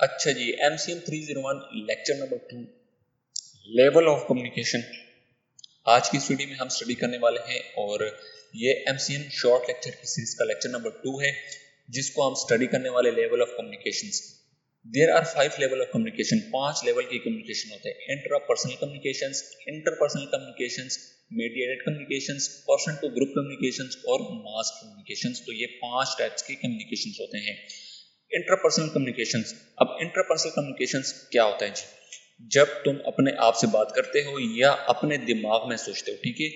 अच्छा जी, MCM 301 lecture number 2 level of communication. आज की स्टडी में हम स्टडी करने वाले हैं और ये MCM शॉर्ट लेक्चर की सीरीज का लेक्चर नंबर 2 है, जिसको हम स्टडी करने वाले level of communications. There are 5 level of communication, 5 level की कम्युनिकेशन होते हैं। Intrapersonal communications, interpersonal communications, mediated communications, person to group communications और मास कम्युनिकेशंस। तो ये 5 टाइप्स के कम्युनिकेशंस होते हैं। Interpersonal communications. अब इंटरपर्सनल कम्युनिकेशंस क्या होता है जी? जब तुम अपने आप से बात करते हो या अपने दिमाग में सोचते हो, ठीक है,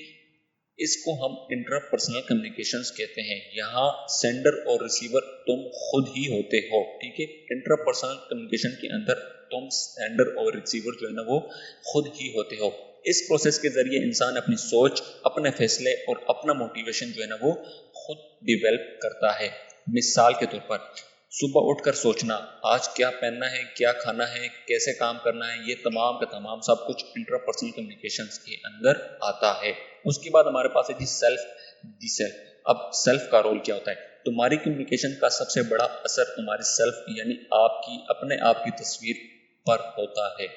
इसको हम इंटरपर्सनल कम्युनिकेशंस कहते हैं। यहाँ सेंडर और रिसीवर तुम खुद ही होते हो, ठीक है। इंटरपर्सनल कम्युनिकेशन के अंदर तुम सेंडर और रिसीवर जो है ना वो खुद ही होते हो। इस प्रोसेस के जरिए इंसान अपनी सोच, अपने फैसले और अपना मोटिवेशन जो है ना वो खुद डिवेल्प करता है। मिसाल के तौर पर सुबह उठकर सोचना, आज क्या पहनना है, क्या खाना है, कैसे काम करना है, ये तमाम का तमाम सब कुछ इंटरपर्सनल कम्युनिकेशंस के अंदर आता है। उसके बाद हमारे पास है जी सेल्फ। अब सेल्फ का रोल क्या होता है? तुम्हारी कम्युनिकेशन का सबसे बड़ा असर तुम्हारी सेल्फ यानी आपकी अपने आप की तस्वीर पर होता है।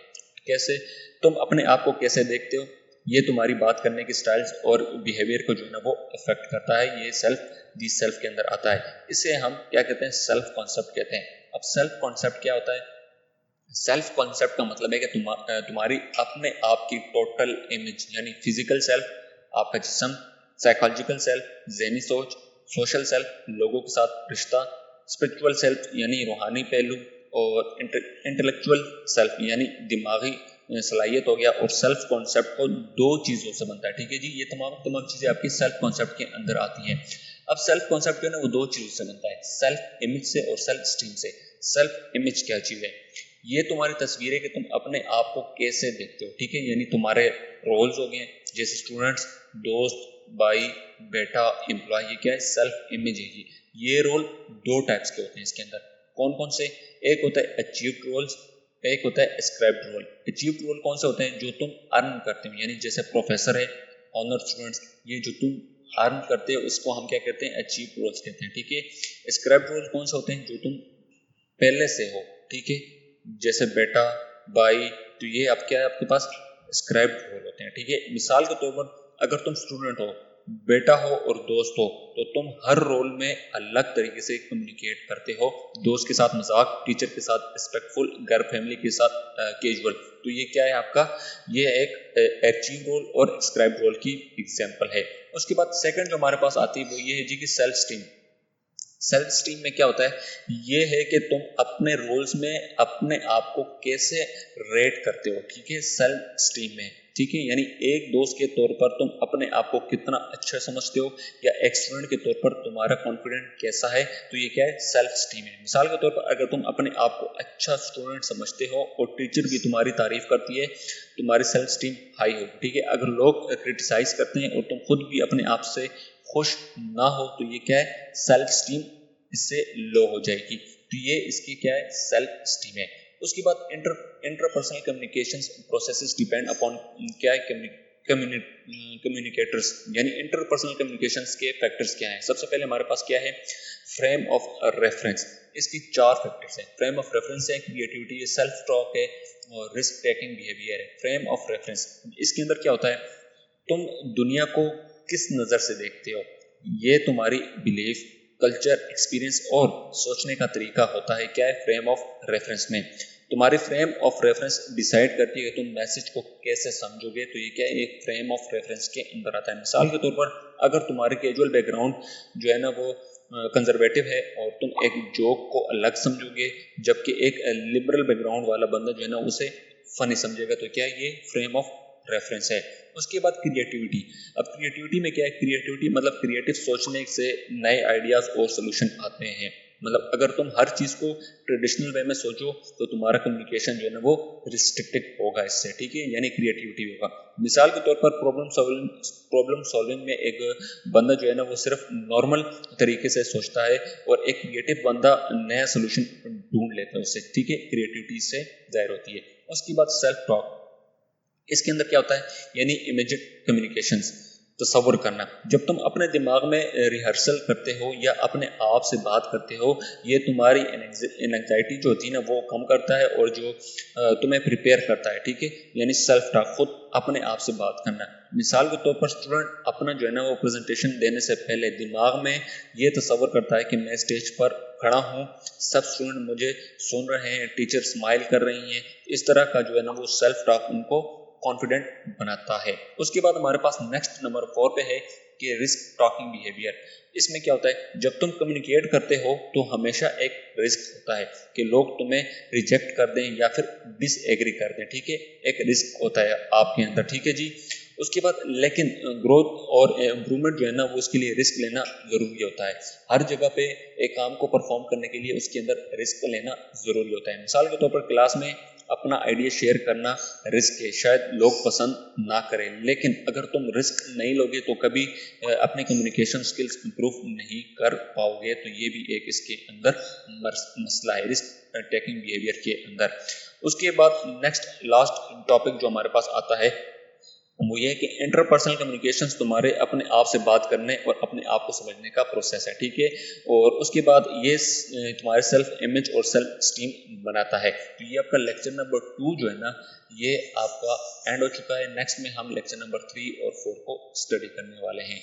कैसे? तुम अपने आप को कैसे देखते हो, ये तुम्हारी बात करने की स्टाइल्स और बिहेवियर को जो है ना वो अफेक्ट करता है। ये सेल्फ के अंदर आता है। इसे हम क्या कहते हैं? सेल्फ कॉन्सेप्ट कहते हैं। अब सेल्फ कॉन्सेप्ट क्या होता है? सेल्फ कॉन्सेप्ट का मतलब है कि तुम्हारी अपने आप की टोटल इमेज यानी फिजिकल सेल्फ, आपका जिस्म, साइकोलॉजिकल सेल्फ, ज़हनी सोच, सोशल सेल्फ, लोगों के साथ रिश्ता, स्पिरिचुअल सेल्फ यानी रूहानी पहलू, और इंटेलेक्चुअल सेल्फ यानी दिमागी सलाहियत हो गया। और सेल्फ कॉन्सेप्ट को 2 चीज़ों से बनता है, ठीक है जी। ये तमाम चीज़ें आपकी सेल्फ कॉन्सेप्ट के अंदर आती हैं। अब सेल्फ कॉन्सेप्ट जो है ना वो 2 चीज़ों से बनता है, सेल्फ इमेज से और सेल्फ स्टीम से। सेल्फ इमेज क्या चीज़ है? ये तुम्हारी तस्वीर है कि तुम अपने आप को कैसे देखते हो, ठीक है। यानी तुम्हारे रोल्स हो गए, जैसे स्टूडेंट्स, दोस्त, भाई, बेटा, एम्प्लॉय, ये क्या है? सेल्फ इमेज है। ये रोल 2 टाइप्स के होते हैं इसके अंदर। कौन कौन से? एक होता है अचीव्ड रोल्स, एक होता है एस्क्राइब्ड रोल। अचीव्ड रोल कौन से होते हैं? जो तुम अर्न करते हो, यानी जैसे प्रोफेसर है, ऑनर स्टूडेंट्स, ये जो तुम अर्न करते हो इसको हम क्या कहते हैं? अचीव्ड रोल्स कहते हैं, ठीक है। एस्क्राइब्ड रोल कौन से होते हैं? जो तुम पहले से हो, ठीक है, जैसे बेटा, भाई, तो ये अब क्या है आपके पास? स्क्राइब्ड रोल होते हैं, ठीक है। मिसाल के तौर पर अगर तुम स्टूडेंट हो, बेटा हो और दोस्त हो, तो तुम हर रोल में अलग तरीके से कम्युनिकेट करते हो। दोस्त के साथ मजाक, टीचर के साथ रिस्पेक्टफुल, घर फैमिली के साथ कैजुअल। तो ये क्या है आपका? ये एक अचीव रोल और स्क्राइब्ड रोल की एग्जाम्पल है। उसके बाद सेकंड जो हमारे पास आती है वो ये है जी कि सेल्फ स्टीम। सेल्फ स्टीम में क्या होता है? ये है कि तुम अपने रोल्स में अपने आप को कैसे रेट करते हो, ठीक है, सेल्फ स्टीम में, ठीक है। यानी एक दोस्त के तौर पर तुम अपने आप को कितना अच्छा समझते हो, या एक स्टूडेंट के तौर पर तुम्हारा कॉन्फिडेंट कैसा है, तो ये क्या है? सेल्फ स्टीम है। मिसाल के तौर पर अगर तुम अपने आप को अच्छा स्टूडेंट समझते हो और टीचर भी तुम्हारी तारीफ करती है, तुम्हारी सेल्फ स्टीम हाई होगी, ठीक है। अगर लोग क्रिटिसाइज करते हैं और तुम खुद भी अपने आप से खुश ना हो, तो ये क्या है? सेल्फ स्टीम इससे लो हो जाएगी। तो ये इसकी क्या है? सेल्फ स्टीम है। उसके बाद interpersonal communications processes depend upon क्या है? कम्युनिकेटर्स, यानी इंटरपर्सनल कम्युनिकेशंस के फैक्टर्स क्या हैं? सबसे पहले हमारे पास क्या है? Frame of reference. इसकी 4 फैक्टर्स हैं। फ्रेम ऑफ रेफरेंस है क्रिएटिविटी, सेल्फ टॉक है और रिस्क टेकिंग बिहेवियर है। फ्रेम ऑफ रेफरेंस, इसके अंदर क्या होता है? तुम दुनिया को किस नज़र से देखते हो, ये तुम्हारी बिलीफ, कल्चर, एक्सपीरियंस और सोचने का तरीका होता है। क्या है? फ्रेम ऑफ रेफरेंस में। तुम्हारी फ्रेम ऑफ रेफरेंस डिसाइड करती है कि तुम मैसेज को कैसे समझोगे। तो ये क्या है? एक फ्रेम ऑफ रेफरेंस के अंदर आता है। मिसाल के तौर पर अगर तुम्हारे कैजुअल बैकग्राउंड जो है ना वो कंजर्वेटिव है और तुम एक जोक को अलग समझोगे, जबकि एक लिबरल बैकग्राउंड वाला बंदा जो है ना उसे फनी समझेगा। तो क्या है? ये फ्रेम ऑफ रेफरेंस है। उसके बाद क्रिएटिविटी। अब क्रिएटिविटी में क्या है? क्रिएटिविटी मतलब क्रिएटिव सोचने से नए आइडियाज और सोल्यूशन आते हैं। मतलब अगर तुम हर चीज को ट्रेडिशनल वे में सोचो तो तुम्हारा कम्युनिकेशन जो है ना वो रिस्ट्रिक्टेड होगा इससे, ठीक है, यानी क्रिएटिविटी होगा। मिसाल के तौर पर प्रॉब्लम सॉल्विंग में एक बंदा जो है ना वो सिर्फ नॉर्मल तरीके से सोचता है और एक क्रिएटिव बंदा नया सोल्यूशन ढूंढ लेता है उससे, ठीक है, क्रिएटिविटी से जाहिर होती है। उसके बाद सेल्फ टॉक। इसके अंदर क्या होता है? यानी इमेजिड कम्युनिकेशंस। تصور کرنا. جب تم اپنے دماغ میں ریہرسل کرتے ہو یا اپنے آپ سے بات کرتے ہو یہ تمہاری انگزائٹی جو ہوتی ہے نا وہ کم کرتا ہے اور جو تمہیں پریپیئر کرتا ہے. ٹھیک ہے, یعنی سیلف ٹاک, خود اپنے آپ سے بات کرنا. مثال کے طور پر اسٹوڈنٹ اپنا جو ہے نا وہ پریزنٹیشن دینے سے پہلے دماغ میں یہ تصور کرتا ہے کہ میں اسٹیج پر کھڑا ہوں, سب اسٹوڈنٹ مجھے سن رہے ہیں, ٹیچر اسمائل کر رہی ہیں. اس طرح کا جو ہے نا وہ سیلف ٹاک ان کو کانفیڈنٹ بناتا ہے. اس کے بعد ہمارے پاس نیکسٹ نمبر 4 پہ ہے کہ رسک ٹاکنگ بیہیویئر. اس میں کیا ہوتا ہے, جب تم کمیونیکیٹ کرتے ہو تو ہمیشہ ایک رسک ہوتا ہے کہ لوگ تمہیں ریجیکٹ کر دیں یا پھر ڈس ایگری کر دیں. ٹھیک ہے, ایک رسک ہوتا ہے آپ کے اندر. ٹھیک ہے جی. اس کے بعد لیکن گروتھ اور امپرومنٹ جو ہے نا وہ اس کے لیے رسک لینا ضروری ہوتا ہے. ہر جگہ پہ ایک کام کو پرفارم کرنے کے لیے اس کے اندر رسک لینا ضروری ہوتا ہے. مثال کے طور پر کلاس میں اپنا آئیڈیا شیئر کرنا رسک ہے, شاید لوگ پسند نہ کریں, لیکن اگر تم رسک نہیں لوگے تو کبھی اپنے کمیونیکیشن سکلز امپروو نہیں کر پاؤ گے. تو یہ بھی ایک اس کے اندر مسئلہ ہے رسک ٹیکنگ بیہیویئر کے اندر. اس کے بعد نیکسٹ لاسٹ ٹاپک جو ہمارے پاس آتا ہے وہ یہ ہے کہ انٹرپرسنل کمیونیکیشن تمہارے اپنے آپ سے بات کرنے اور اپنے آپ کو سمجھنے کا پروسیس ہے. ٹھیک ہے, اور اس کے بعد یہ تمہارے سیلف امیج اور سیلف اسٹیم بناتا ہے. تو یہ آپ کا لیکچر نمبر 2 جو ہے نا یہ آپ کا اینڈ ہو چکا ہے. نیکسٹ میں ہم لیکچر نمبر 3 اور 4 کو اسٹڈی کرنے والے ہیں.